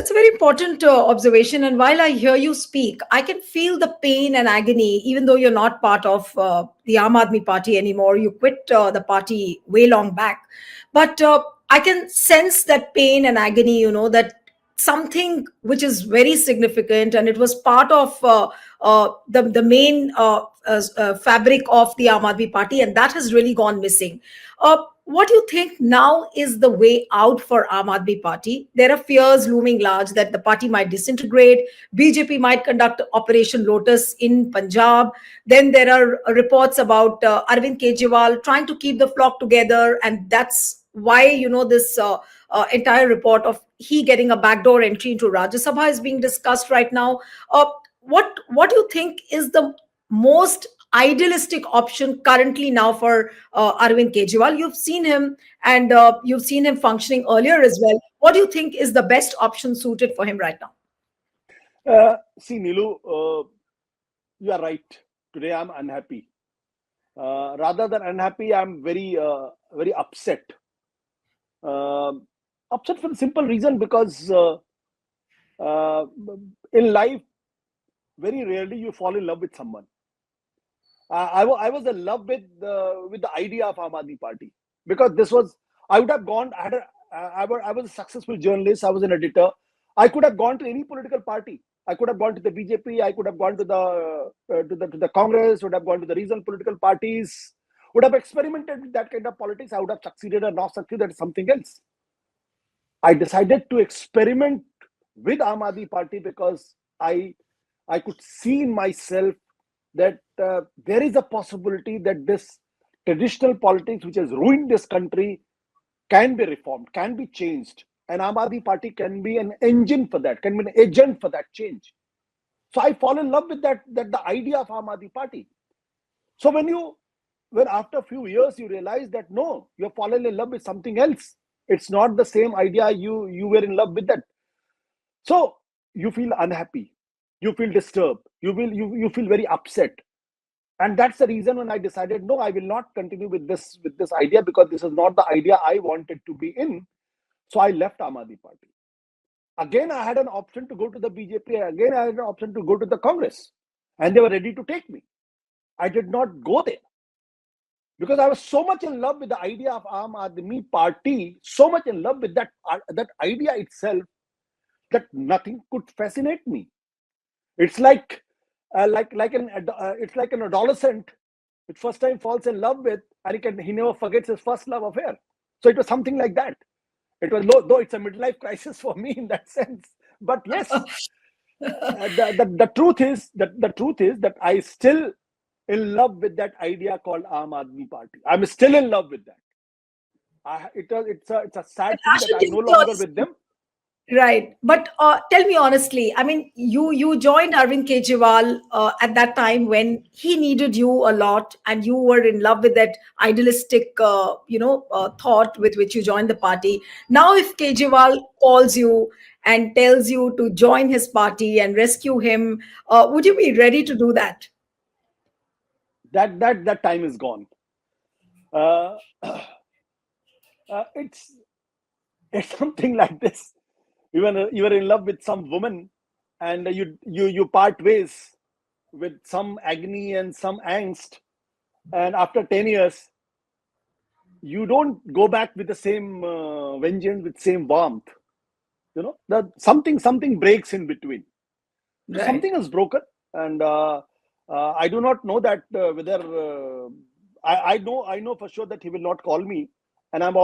That's a very important observation. And while I hear you speak, I can feel the pain and agony, even though you're not part of the Aam Aadmi Party anymore. You quit the party way long back. But I can sense that pain and agony, that something which is very significant, and it was part of the main fabric of the Aam Aadmi Party, and that has really gone missing. What do you think now is the way out for Aam Aadmi Party? There are fears looming large that the party might disintegrate. BJP might conduct Operation Lotus in Punjab. Then there are reports about Arvind Kejriwal trying to keep the flock together, and that's why this entire report of he getting a backdoor entry into Rajya Sabha is being discussed right now. Uh, what do you think is the most idealistic option currently now for Arvind Kejriwal? You've seen him, and you've seen him functioning earlier as well. What do you think is the best option suited for him right now? See, Neelu, you are right. Today I'm unhappy. Rather than unhappy, I'm very upset. Upset for the simple reason because in life, very rarely you fall in love with someone. I was in love with the idea of Aam Aadmi Party, because this was, I would have gone. I was a successful journalist. I was an editor. I could have gone to any political party. I could have gone to the BJP. I could have gone to the Congress. Would have gone to the regional political parties. Would have experimented with that kind of politics. I would have succeeded or not succeeded. That is something else. I decided to experiment with Aam Aadmi Party because I could see in myself that there is a possibility that this traditional politics, which has ruined this country, can be reformed, can be changed. And Aam Aadmi Party can be an engine for that, can be an agent for that change. So I fall in love with that the idea of Aam Aadmi Party. So when after a few years you realize that no, you're fallen in love with something else. It's not the same idea you were in love with that. So you feel unhappy, you feel disturbed, you feel very upset. And that's the reason when I decided, no, I will not continue with this idea, because this is not the idea I wanted to be in. So I left Aam Aadmi Party. Again, I had an option to go to the BJP. Again, I had an option to go to the Congress. And they were ready to take me. I did not go there, because I was so much in love with the idea of Aam Aadmi Party, so much in love with that idea itself, that nothing could fascinate me. It's like an adolescent, which first time falls in love with, and he never forgets his first love affair. So it was something like that. It was, though it's a midlife crisis for me in that sense. But yes, the truth is that I still in love with that idea called Aam Aadmi Party. I'm still in love with that. It's a sad thing that I'm no longer with them. Right. But tell me honestly, I mean, you joined Arvind Kejriwal at that time when he needed you a lot, and you were in love with that idealistic, thought with which you joined the party. Now, if Kejriwal calls you and tells you to join his party and rescue him, would you be ready to do that? That time is gone. Uh, it's something like this. You were in love with some woman, and you part ways with some agony and some angst, and after 10 years you don't go back with the same vengeance, with same warmth. That something breaks in between. Right. Something is broken, and I do not know that whether I know for sure that he will not call me, and I'm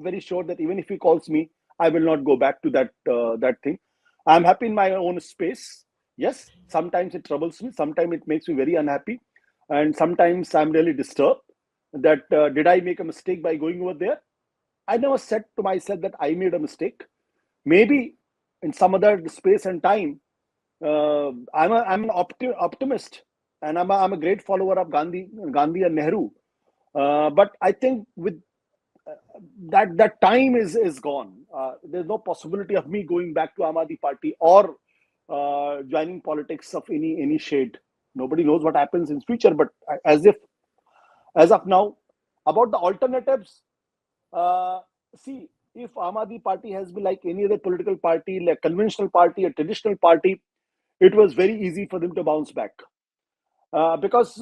very sure that even if he calls me, I will not go back to that thing. I'm happy in my own space. Yes, sometimes it troubles me. Sometimes it makes me very unhappy, and sometimes I'm really disturbed. That did I make a mistake by going over there? I never said to myself that I made a mistake. Maybe in some other space and time, I'm an optimist, and I'm a great follower of Gandhi and Nehru. But I think with that time is gone. There's no possibility of me going back to Aam Aadmi Party or joining politics of any shade. Nobody knows what happens in future, but as of now, about the alternatives, see, if Aam Aadmi Party has been like any other political party, like conventional party, a traditional party, it was very easy for them to bounce back. Because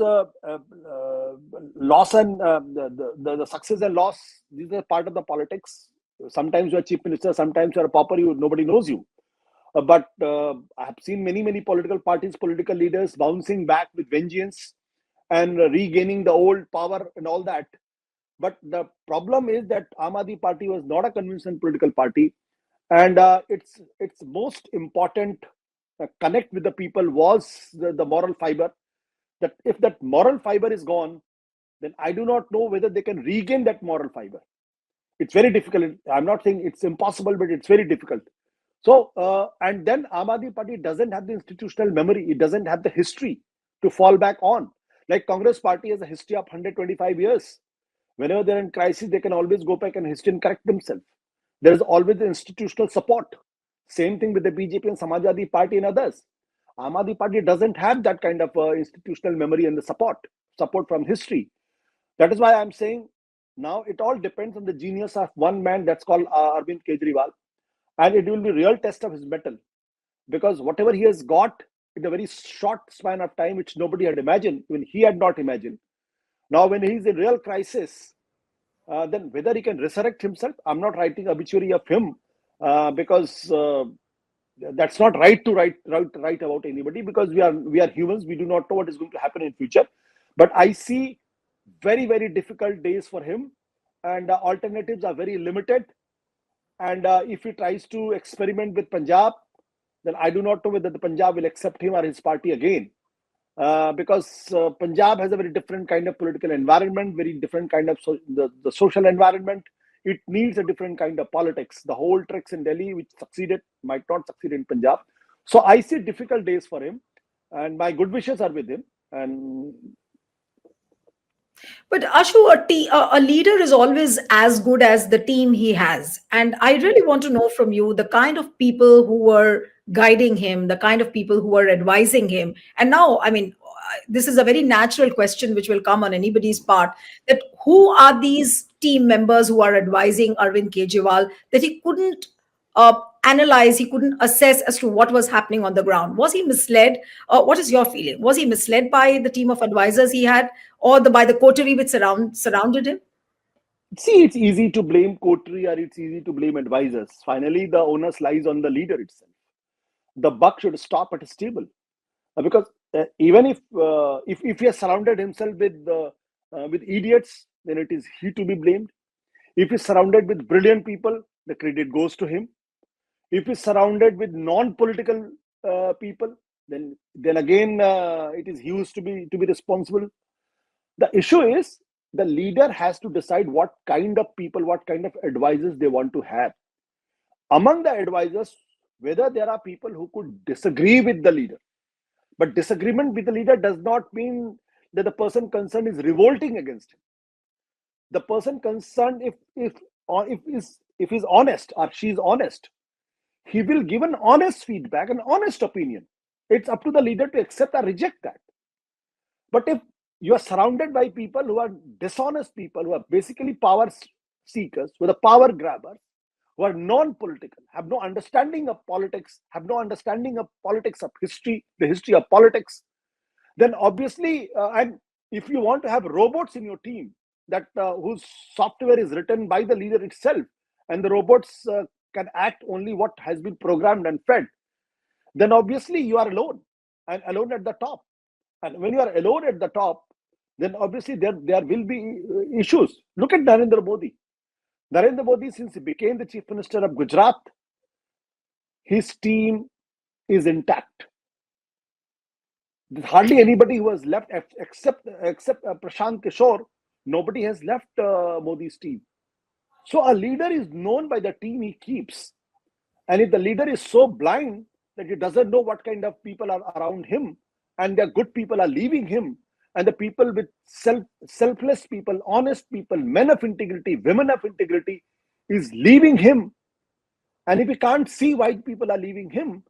loss and the success and loss, these are part of the politics. Sometimes you're a chief minister, sometimes you're a pauper, nobody knows you. But I have seen many political parties, political leaders bouncing back with vengeance and regaining the old power and all that. But the problem is that Aam Aadmi Party was not a conventional political party, and its most important connect with the people was the moral fiber. That if that moral fiber is gone, then I do not know whether they can regain that moral fiber. It's very difficult. I'm not saying it's impossible, but it's very difficult. So, and then Aam Aadmi Party doesn't have the institutional memory. It doesn't have the history to fall back on. Like Congress Party has a history of 125 years. Whenever they're in crisis, they can always go back and history and correct themselves. There is always the institutional support. Same thing with the BJP and Samajwadi Party and others. Aam Aadmi Party doesn't have that kind of institutional memory and the support from history. That is why I'm saying now it all depends on the genius of one man that's called Arvind Kejriwal. And it will be real test of his mettle. Because whatever he has got in a very short span of time, which nobody had imagined, even he had not imagined. Now, when he's in real crisis, then whether he can resurrect himself, I'm not writing obituary of him because that's not right to write about anybody, because we are humans. We do not know what is going to happen in future. But I see very difficult days for him, and alternatives are very limited. And if he tries to experiment with Punjab, then I do not know whether the Punjab will accept him or his party again. Because Punjab has a very different kind of political environment, very different kind of the social environment. It needs a different kind of politics. The whole tricks in Delhi, which succeeded, might not succeed in Punjab. So I see difficult days for him, and my good wishes are with him. And But Ashu, a leader is always as good as the team he has. And I really want to know from you the kind of people who were guiding him, the kind of people who were advising him. And now, I mean, this is a very natural question which will come on anybody's part, that who are these team members who are advising Arvind Kejriwal that he couldn't analyze, he couldn't assess as to what was happening on the ground? Was he misled? What is your feeling? Was he misled by the team of advisors he had, or by the coterie which surrounded him? see, it's easy to blame coterie or it's easy to blame advisors. Finally, the onus lies on the leader itself. The buck should stop at his table. Because even if he has surrounded himself with idiots, then it is he to be blamed. If he's surrounded with brilliant people, the credit goes to him. If he's surrounded with non-political people, then again it is he who's to be responsible. The issue is the leader has to decide what kind of people, what kind of advisors they want to have. Among the advisors, whether there are people who could disagree with the leader, but disagreement with the leader does not mean that the person concerned is revolting against him. The person concerned, if he's honest or she's honest, he will give an honest feedback, an honest opinion. It's up to the leader to accept or reject that. But if you are surrounded by people who are dishonest people, who are basically power seekers, who are the power grabbers, who are non-political, have no understanding of politics, have no understanding of politics of history, the history of politics, then obviously, and if you want to have robots in your team that whose software is written by the leader itself, and the robots can act only what has been programmed and fed, then obviously you are alone, and alone at the top. And when you are alone at the top, then obviously there will be issues. Look at Narendra Modi. Narendra Modi, since he became the chief minister of Gujarat, his team is intact. There's hardly anybody who has left except Prashant Kishore. Nobody has left Modi's team. So a leader is known by the team he keeps. And if the leader is so blind that he doesn't know what kind of people are around him, and the good people are leaving him, and the people with selfless people, honest people, men of integrity, women of integrity is leaving him, and if he can't see why people are leaving him,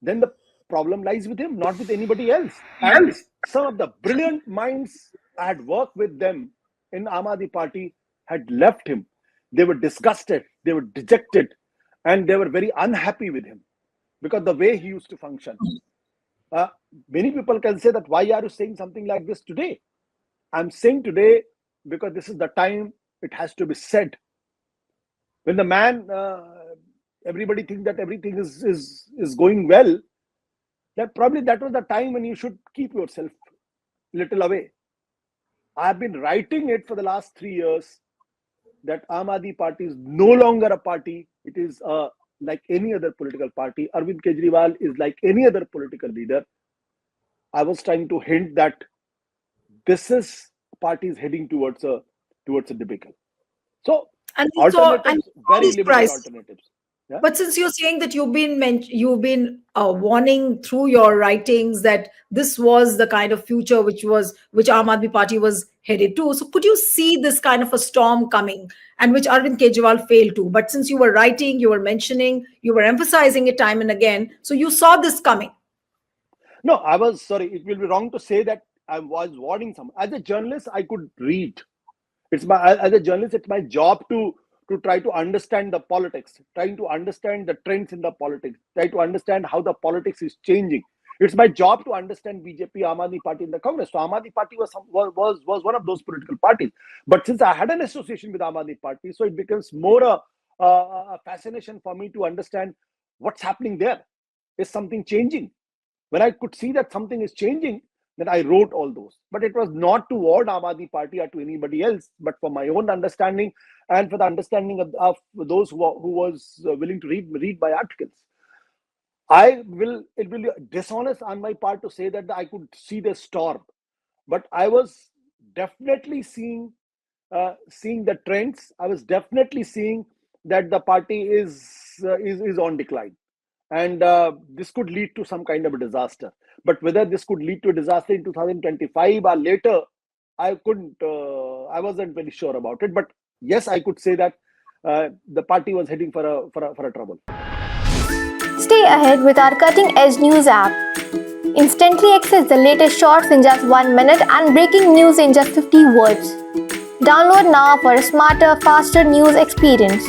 then the problem lies with him, not with anybody else. And some of the brilliant minds I had worked with them in Aam Aadmi Party had left him. They were disgusted, they were dejected, and they were very unhappy with him because the way he used to function. Uh, Many people can say that, why are you saying something like this today? I'm saying today because this is the time it has to be said. When the man, everybody thinks that everything is going well, that probably that was the time when you should keep yourself little away. I've been writing it for the last 3 years that Aam Aadmi Party is no longer a party. It is like any other political party. Arvind Kejriwal is like any other political leader. I was trying to hint that this is party is heading towards a debacle. So And we alternatives, saw very these limited prices. alternatives. Yeah. But since you're saying that you've been warning through your writings that this was the kind of future which Aam Aadmi Party was headed to, so could you see this kind of a storm coming, and which Arvind Kejriwal failed to? But since you were writing, you were mentioning, you were emphasizing it time and again, so you saw this coming. No, I was sorry. It will be wrong to say that I was warning someone. As a journalist, I could read. It's my as a journalist, it's my job to try to understand the politics, trying to understand the trends in the politics, try to understand how the politics is changing. It's my job to understand BJP, Aam Aadmi Party, and the Congress. So Aam Aadmi Party was one of those political parties. But since I had an association with Aam Aadmi Party, so it becomes more a fascination for me to understand what's happening there. Is something changing? When I could see that something is changing, then I wrote all those. But it was not toward Aam Aadmi Party or to anybody else, but for my own understanding and for the understanding of those who was willing to read my articles. It will be dishonest on my part to say that I could see the storm, but I was definitely seeing the trends. I was definitely seeing that the party is on decline, and this could lead to some kind of a disaster. But whether this could lead to a disaster in 2025 or later, I wasn't very sure about it. But yes, I could say that the party was heading for a trouble. Stay ahead with our cutting edge news app. Instantly access the latest shorts in just 1 minute and breaking news in just 50 words. Download now for a smarter, faster news experience.